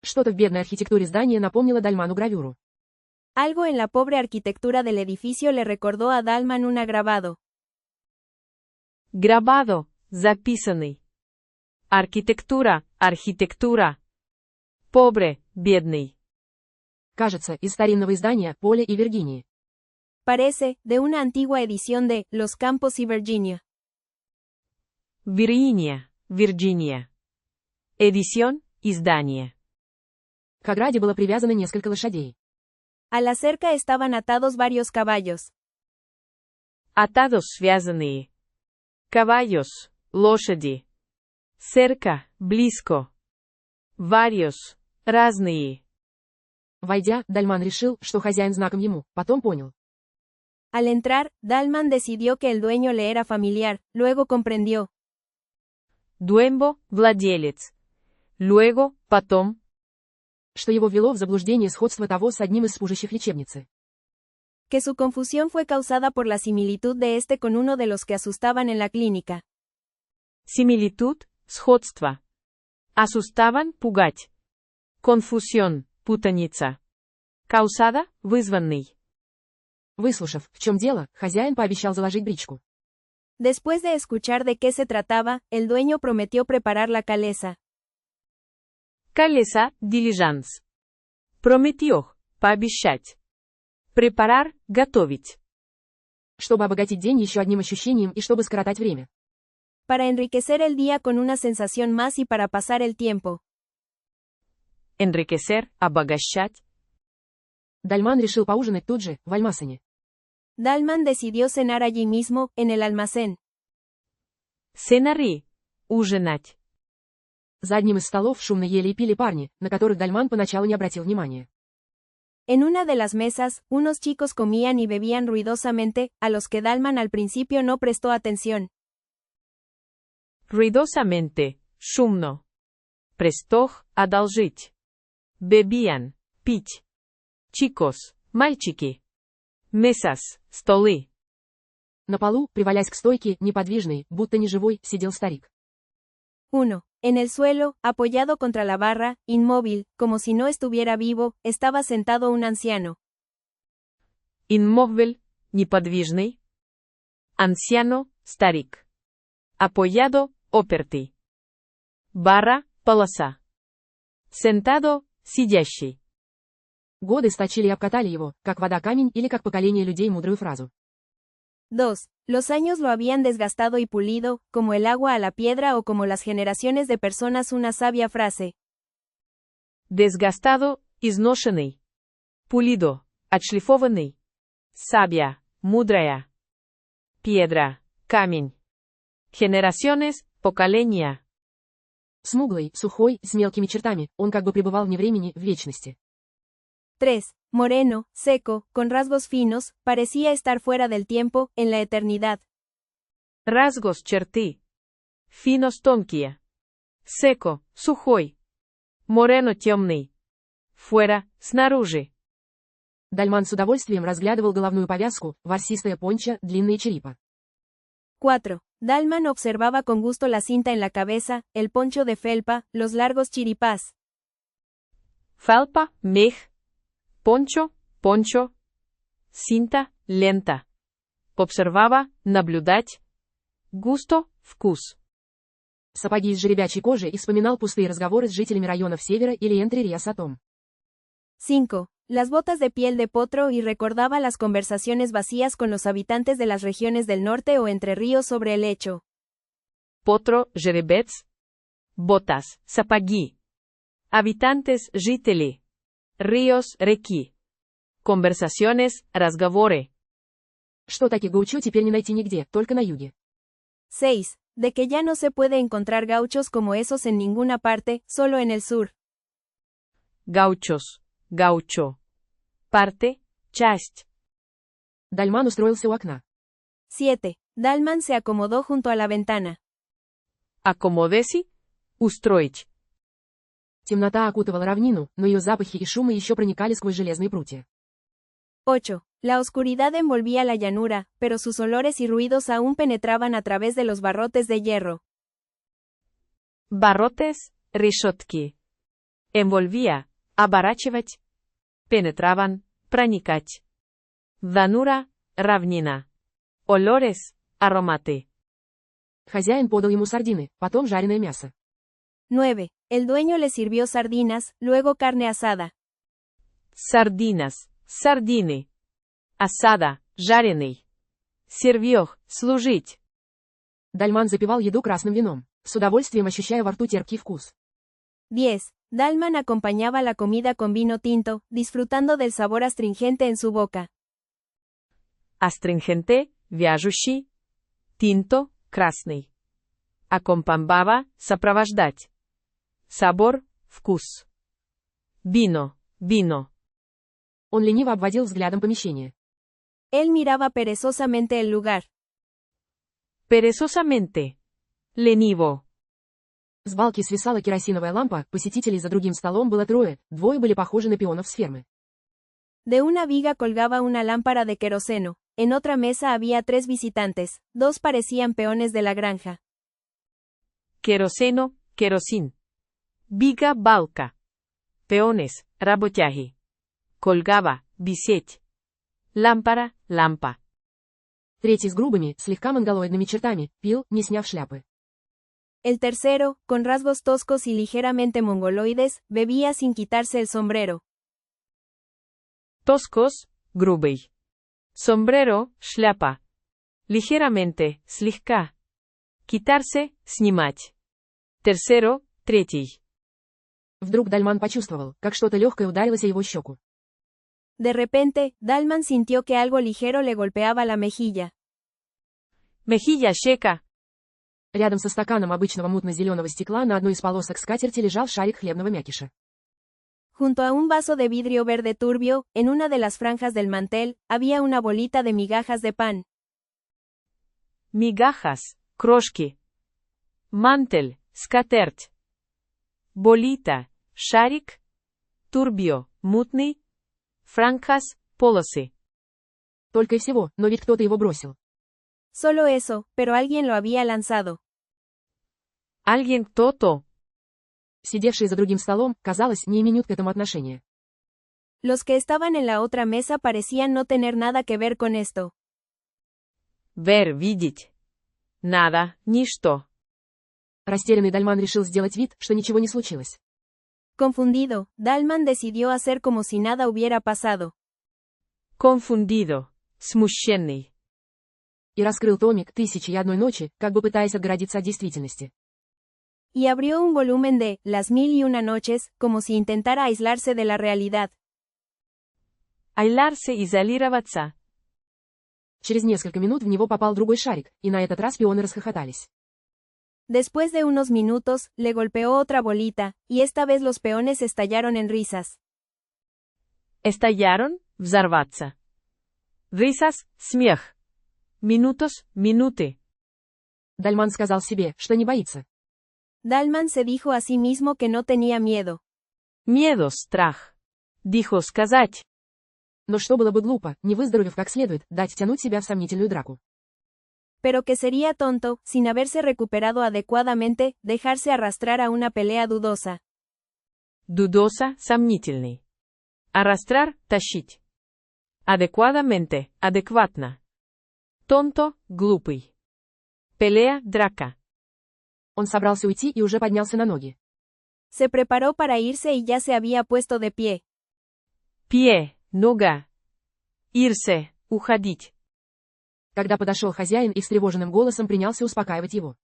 Что-то в бедной архитектуре здания напомнило Дальману гравюру. Algo en la pobre arquitectura del edificio le recordó a Dalman un grabado. Grabado, записанный. Архитектура, архитектура. Pobre, бедный. Кажется, из старинного издания «Поле и Виргинии». Parece, de una antigua edición de Los Campos y Virginia. Virginia, Virginia. Edición, издание. К ограде было привязано несколько лошадей. A la cerca estaban atados varios caballos. Atados, связанные. Caballos, лошади. Cerca, близко. Varios, разные. Войдя, Дальман решил, что хозяин знаком ему, потом понял. Al entrar, Dalman decidió que el dueño le era familiar, luego comprendió. Дуэмбо, владелец. Luego, потом. Что его ввело в заблуждение сходство того с одним из служащих лечебницы. Que su confusión fue causada por la similitud de este con uno de los que asustaban en la clínica. Similitud, сходство. Asustaban, пугать. Confusión, путаница. Causada, вызванный. Выслушав, в чем дело, хозяин пообещал заложить бричку. Después de escuchar de qué se trataba, el dueño prometió preparar la calesa. Колеса, дилижанс. Прометьох, пообещать. Препарар, готовить. Чтобы обогатить день еще одним ощущением и чтобы скоротать время. Para enriquecer el día con una sensación más y para pasar el tiempo. Enriquecer, обогащать. Дальман решил поужинать тут же, в Альмасене. Dalman decidió cenar allí mismo, en el almacén. Сценарий. Ужинать. За одним из столов шумно ели и пили парни, на которых Дальман поначалу не обратил внимания. En una de las mesas, unos chicos comían y bebían ruidosamente, a los que Dalman al principio no prestó atención. Руидосamente, шумно. Престох, одолжить. Бебиан, пить. Chicos, мальчики. Mesas, столы. На полу, привалясь к стойке, неподвижный, будто неживой, сидел старик. 1. En el suelo, apoyado contra la barra, inmóvil, como si no estuviera vivo, estaba sentado un anciano. Inmóvil, неподвижный. Anciano, старик. Apoyado, опертый. Barra, полоса. Sentado, сидящий. Годы сточили и обкатали его, как вода камень или как поколение людей мудрую фразу. 2. Los años lo habían desgastado y pulido, como el agua a la piedra o como las generaciones de personas una sabia frase. Desgastado, изношенный. Pulido, отшлифованный. Sabia, мудрая. Piedra, камень. Generaciones, поколения. Смуглый, сухой, с мелкими чертами, он как бы пребывал вне времени, в вечности. 3. Moreno, seco, con rasgos finos, parecía estar fuera del tiempo, en la eternidad. Rasgos, черты. Finos, тонкие. Seco, сухой. Moreno, темный. Fuera, снаружи. Дальман с удовольствием разглядывал головную повязку, ворсистая понча, длинные черепа. 4. Dalman observaba con gusto la cinta en la cabeza, el poncho de felpa, los largos chiripás. Felpa, мех. Poncho, poncho. Cinta, lenta. Observaba, наблюдать. Gusto, вкус. Сапоги из жеребячей кожи и вспоминал пустые разговоры с жителями районов Севера или Энтри-Риас-Атом. 5. Las botas de piel de potro y recordaba las conversaciones vacías con los habitantes de las regiones del norte o Entre Ríos sobre el hecho. Potro, жеребец. Botas, сапоги. Habitantes, жители. Ríos, реки. Conversaciones, разговоры. Что таки гаучо теперь не найти нигде, только на юге. 6. De que ya no se puede encontrar gauchos como esos en ninguna parte, solo en el sur. Gauchos, gaucho. Parte, часть. Дальман устроился у окна. 7. Dalman se acomodó junto a la ventana. Акомодеси, устроить. Темнота окутывала равнину, но ее запахи и шумы еще проникали сквозь железные прутья. 8. La oscuridad envolvía la llanura, pero sus olores y ruidos aún penetraban a través de los barrotes de hierro. Barrotes, решетки. Envolvía, оборачивать. Penetraban, проникать. Llanura, равнина. Olores, ароматы. Хозяин подал ему сардины, потом жареное мясо. 9. El dueño le sirvió sardinas, luego carne asada. Sardinas, сардины. Asada, жареный. Сервёх, служить. Дальман запивал еду красным вином, с удовольствием ощущая во рту терпкий вкус. 10. Dalman acompañaba la comida con vino tinto, disfrutando del sabor astringente en su boca. Astringente, вяжущий. Tinto, красный. Accompagnaba, сопровождать. Sabor, вкус. Vino, vino. Он лениво обводил взглядом помещение. Él miraba perezosamente el lugar. Perezosamente. Lenivo. С балки свисала керосиновая лампа, посетителей за другим столом было трое, двое были похожи на пионов с фермы. De una viga colgaba una lámpara de queroseno. En otra mesa había 3 visitantes, 2 parecían peones de la granja. Queroseno, querosín. Viga, балка. Peones, работяги. Colgaba, висеть. lámpara, lampa. Третий с грубыми, слегка монголоидными чертами, пил, не сняв шляпы. El tercero, con rasgos toscos y ligeramente mongoloides, bebía sin quitarse el sombrero. Тоскос, грубый. Sombrero, шляпа. Ligeramente, слегка. Quitarse, снимать. Tercero, третий. Вдруг Дальман почувствовал, как что-то легкое ударилось о его щеку. De repente, Dalman sintió que algo ligero le golpeaba la mejilla. Mejilla seca. Рядом со стаканом обычного мутно-зеленого стекла на одной из полосок скатерти лежал шарик хлебного мякиша. Junto a un vaso de vidrio verde turbio, en una de las franjas del mantel, había una bolita de migajas de pan. Migajas, крошки. Мантель, скатерть. Болита, шарик. Турбио, мутный. Франjas, полосы. Только и всего, но ведь кто-то его бросил. Solo eso, pero alguien lo había lanzado. Alguien кто-то. Сидевшие за другим столом, казалось, не имеют к этому отношения. Los que estaban en la otra mesa parecían no tener nada que ver con esto. Ver, видеть. Nada, ничто. Растерянный Дальман решил сделать вид, что ничего не случилось. Confundido, Dalman decidió hacer como si nada hubiera pasado. Confundido. Смущенный. И раскрыл томик «Тысячи и одной ночи», как бы пытаясь отгородиться от действительности. Y abrió un volumen de Las mil y una noches, como si intentara aislarse de la realidad. Aislarse, изолироваться. Через несколько минут в него попал другой шарик, и на этот раз пионы расхохотались. Después de unos minutos, le golpeó otra bolita, y esta vez los peones estallaron en risas. Estallaron, взорваться. Risas, смех. Minutos, minuты. Дальман сказал себе, что не боится. Dalman se dijo a sí mismo que no tenía miedo. Miedo, страх. Dijo сказать. Но что было бы глупо, не выздоровев как следует, дать втянуть себя в сомнительную драку. Pero que sería tonto, sin haberse recuperado adecuadamente, dejarse arrastrar a una pelea dudosa. Dudosa, сомнительный. Arrastrar, тащить. Adecuadamente, адекватно. Tonto, глупый. Pelea, драка. Он собрался уйти и уже поднялся на ноги. Se preparó para irse y ya se había puesto de pie. Pie, нога. Irse, уходить. Когда подошел хозяин и встревоженным голосом принялся успокаивать его.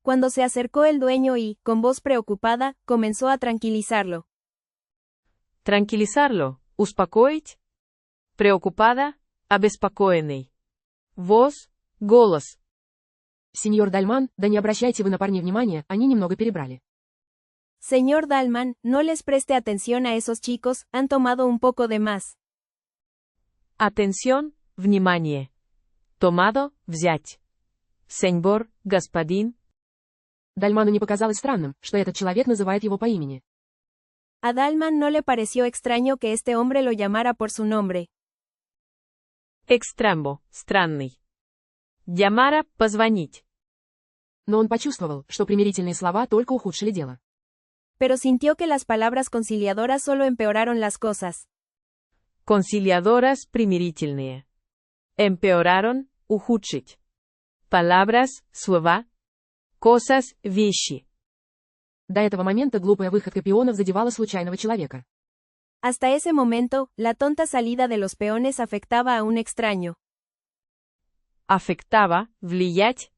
Cuando se acercó el dueño y, con voz preocupada, comenzó a tranquilizarlo. Tranquilizarlo, успокоить. Preocupada, обеспокоенный. Voz, голос. Сеньор Дальман, да не обращайте вы на парней внимания, они немного перебрали. Señor Dalman, no les preste atención a esos chicos, han tomado un poco de más. Atención, внимание. Tomado, взять. Señor, господин. Дальману не показалось странным, что этот человек называет его по имени. A Dalman no le pareció extraño que este hombre lo llamara por su nombre. Экстрамбо, странный. Llamara, позвонить. Но он почувствовал, что примирительные слова только ухудшили дело. Pero sintió que las palabras conciliadoras solo empeoraron las cosas. Conciliadoras, примирительные. Empeoraron, ухудшить. Palabras, слова. Cosas, вещи. До этого момента глупая выходка пионов задевала случайного человека. Hasta ese momento, la tonta salida de los peones afectaba a un extraño. Afectaba, влиять.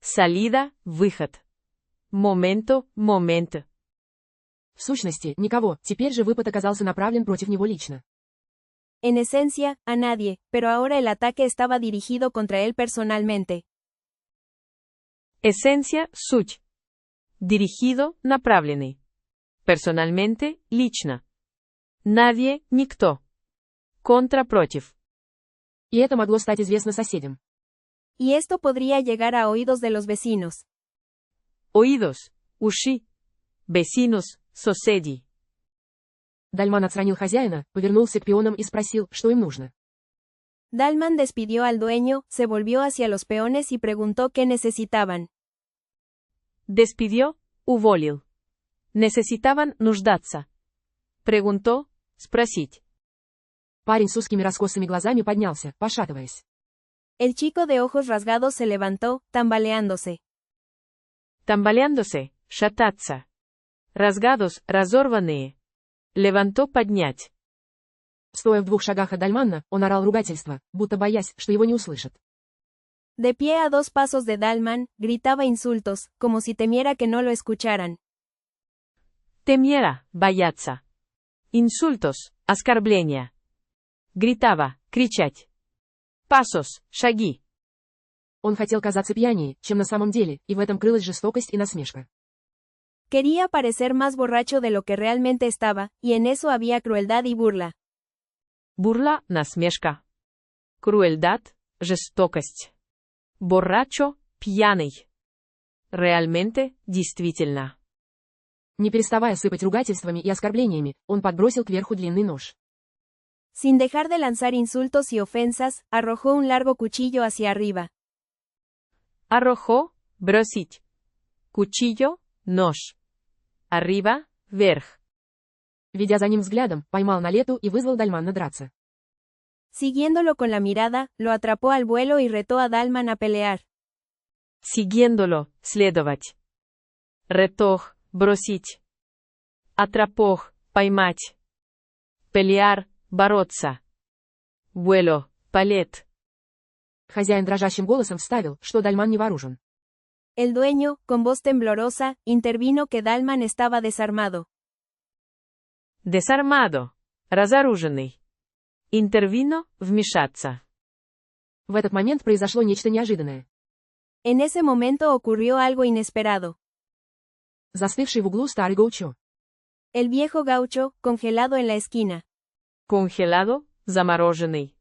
Salida, выход. Momento, момент. В сущности, никого, теперь же выпад оказался направлен против него лично. En esencia, a nadie, pero ahora el ataque estaba dirigido contra él personalmente. Esencia, суть. Dirigido, направленный. Personalmente, лично. Nadie, никто. Contra, против. И это могло стать известно соседям. Y esto podría llegar a oídos de los vecinos. Oídos, уши. Vecinos, соседи. Дальман отстранил хозяина, повернулся к пионам и спросил, что им нужно. Dalman despidió al dueño, se volvió hacia los peones y preguntó qué necesitaban. Despidió, уволил. Necesitaban нуждаться. Preguntó, спросить. Парень с узкими раскосыми глазами поднялся, пошатываясь. El chico de ojos rasgados se levantó, tambaleándose. Tambaleándose, шататься. Разгаdos, разорванные. Леванто поднять. Стоя в 2 шагах от Дальманна, он орал ругательство, будто боясь, что его не услышат. De pie a 2 pasos de Dalman, gritaba insultos, como si temiera que no lo escucharan. Temiera, бояться. Инсультос, оскорбления. Гритава, кричать. Пасос, шаги. Он хотел казаться пьянее, чем на самом деле, и в этом крылась жестокость и насмешка. Quería parecer más borracho de lo que realmente estaba, y en eso había crueldad y burla. Бурла, насмешка. Crueldad, жестокость. Borracho, пьяный. Realmente, действительно. Не переставая сыпать ругательствами и оскорблениями, он подбросил кверху длинный нож. Sin dejar de lanzar insultos y ofensas, arrojó un largo cuchillo hacia arriba. Arrojó, бросить. Cuchillo, нож. Arriba, вверх. Ведя за ним взглядом, поймал на лету и вызвал Дальманна драться. Siguiéndolo con la mirada, lo atrapó al vuelo y retó a Dalman a pelear. Siguiéndolo, следовать. Ретох, бросить. Atrapoj, поймать. Pelear, бороться. Vuelo, полет. Хозяин дрожащим голосом вставил, что Дальман не вооружен. El dueño, con voz temblorosa, intervino que Dalman estaba desarmado. Desarmado. Разоруженный. Intervino, вмешаться. В этот момент произошло нечто неожиданное. En ese momento ocurrió algo inesperado. Застывший в углу старый гаучо. El viejo gaucho, congelado en la esquina. Congelado, замороженный.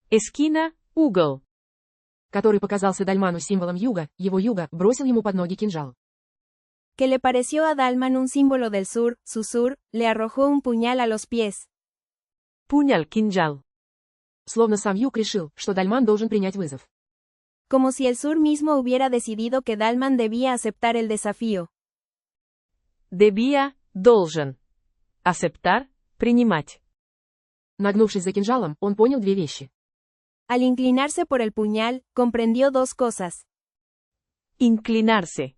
Esquina, угол. Который показался Дальману символом юга, его юга, бросил ему под ноги кинжал. Que le pareció a Dalman un símbolo del sur, su sur, le arrojó un puñal a los pies. Puñal, кинжал. Словно сам юг решил, что Дальман должен принять вызов. Como si el sur mismo hubiera decidido que Dalman debía aceptar el desafío. Debía, должен. Aceptar, принимать. Нагнувшись за кинжалом, он понял 2 вещи. Al inclinarse por el puñal, comprendió 2 cosas. Inclinarse.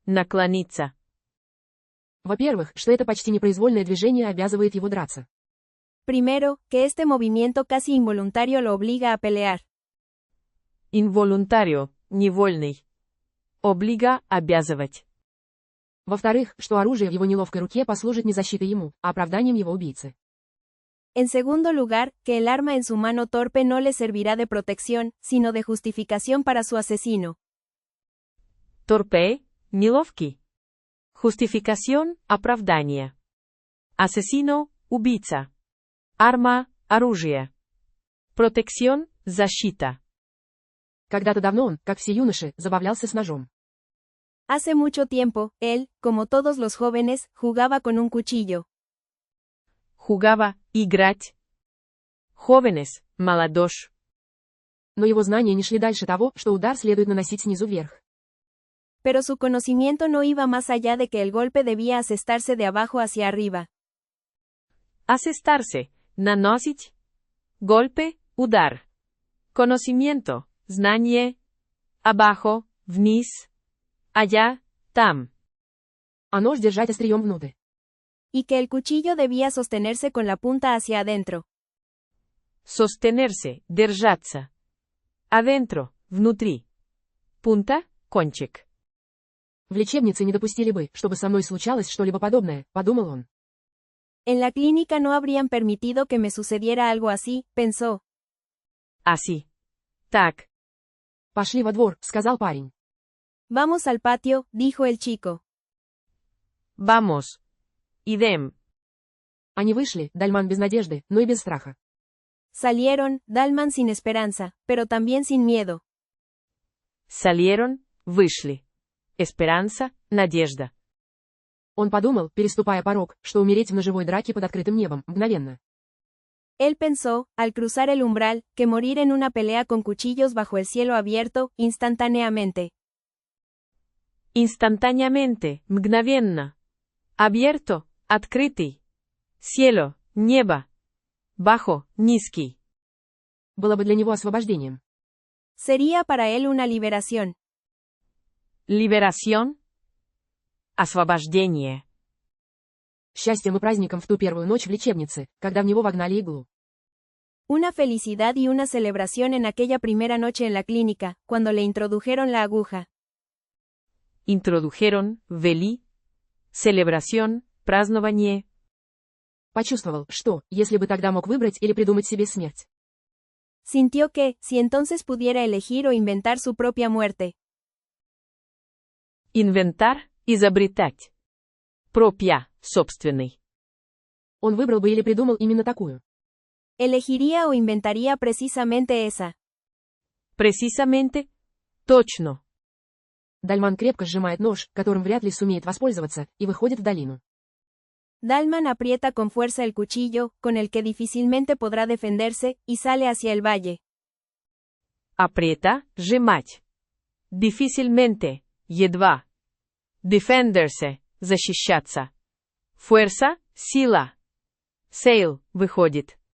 Наклониться. Во-первых, что это почти непроизвольное движение обязывает его драться. Primero, que este movimiento casi involuntario lo obliga a pelear. Involuntario, невольный. Obliga, обязывать. Во-вторых, что оружие в его неловкой руке послужит не защитой ему, а оправданием его убийцы. En segundo lugar, que el arma en su mano torpe no le servirá de protección, sino de justificación para su asesino. Torpe, неловкий. Justificación, оправдание. Asesino, убийца. Arma, оружие. Protección, защита. Когда-то давно он, как все юноши, забавлялся с ножом. Hace mucho tiempo, él, como todos los jóvenes, jugaba con un cuchillo. Jugaba, играть. Jóvenes, молодежь. Но его знания не шли дальше того, что удар следует наносить снизу вверх. Pero su conocimiento no iba más allá de que el golpe debía asestarse de abajo hacia arriba. Asestarse, наносить. Golpe, удар. Conocimiento, знание. Abajo, вниз. Allá, там. А нож держать острием внутрь. Y que el cuchillo debía sostenerse con la punta hacia adentro. Sostenerse, держаться. Adentro, внутри. Punta, кончик. В лечебнице не допустили бы, чтобы со мной случалось что-либо подобное, подумал он. En la clínica no habrían permitido que me sucediera algo así, pensó. Así. Так. Пошли во двор, сказал парень. Vamos al patio, dijo el chico. Vamos. Idem. Они вышли, Дальман без надежды, но и без страха. Salieron, Dalman sin esperanza, pero también sin miedo. Salieron, вышли. Esperanza, надежда. Он подумал, переступая порог, что умереть в ножевой драке под открытым небом, мгновенно. Él pensó, al cruzar el umbral, que morir en una pelea con cuchillos bajo el cielo abierto, instantáneamente. Instantáneamente, мгновенно. Abierto, открытый. Cielo, небо. bajo, низкий. Было бы для него освобождением. Sería para él una liberación. Liberación. Освобождение. Счастьем и праздником в ту первую ночь в лечебнице, когда в него вогнали иглу. Una felicidad y una celebración en aquella primera noche en la clínica, cuando le introdujeron la aguja. Introdujeron, ввели. Celebración, празднование. Почувствовал, что, если бы тогда мог выбрать или придумать себе смерть. Sintió que, si entonces pudiera elegir o inventar su propia muerte. Inventar, изобретать. Propia, собственный. Он выбрал бы или придумал именно такую. Elegiría o inventaría precisamente esa. Precisamente. Точно. Дальман крепко сжимает нож, которым вряд ли сумеет воспользоваться, и выходит в долину. Dalman aprieta con fuerza el cuchillo, con el que difícilmente podrá defenderse, y sale hacia el valle. Aprieta, сжимать. Difícilmente, едва. Defenderse, защищаться. Fuerza, сила. Sail, выходит.